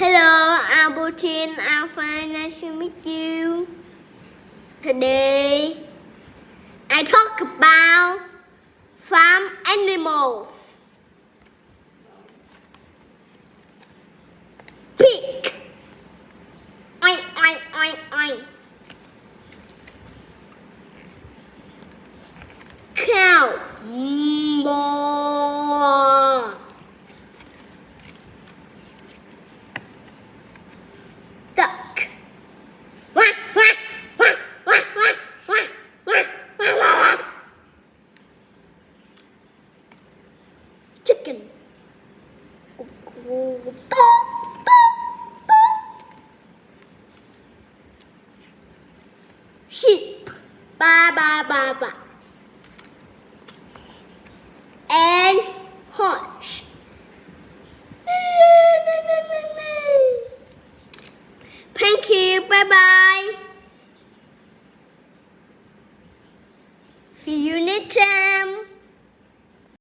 Hello, I'm Putin. I'm fine. Nice to meet you. Today, I talk about farm animals. Pig. Oink, oink, oink, oink. Cow. Moo. Duck. Quack, quack, quack, quack, quack, quack, quack, quack, quack. Chicken. Sheep. Ba ba ba ba. And horse. Thank you. Bye bye. See you next time.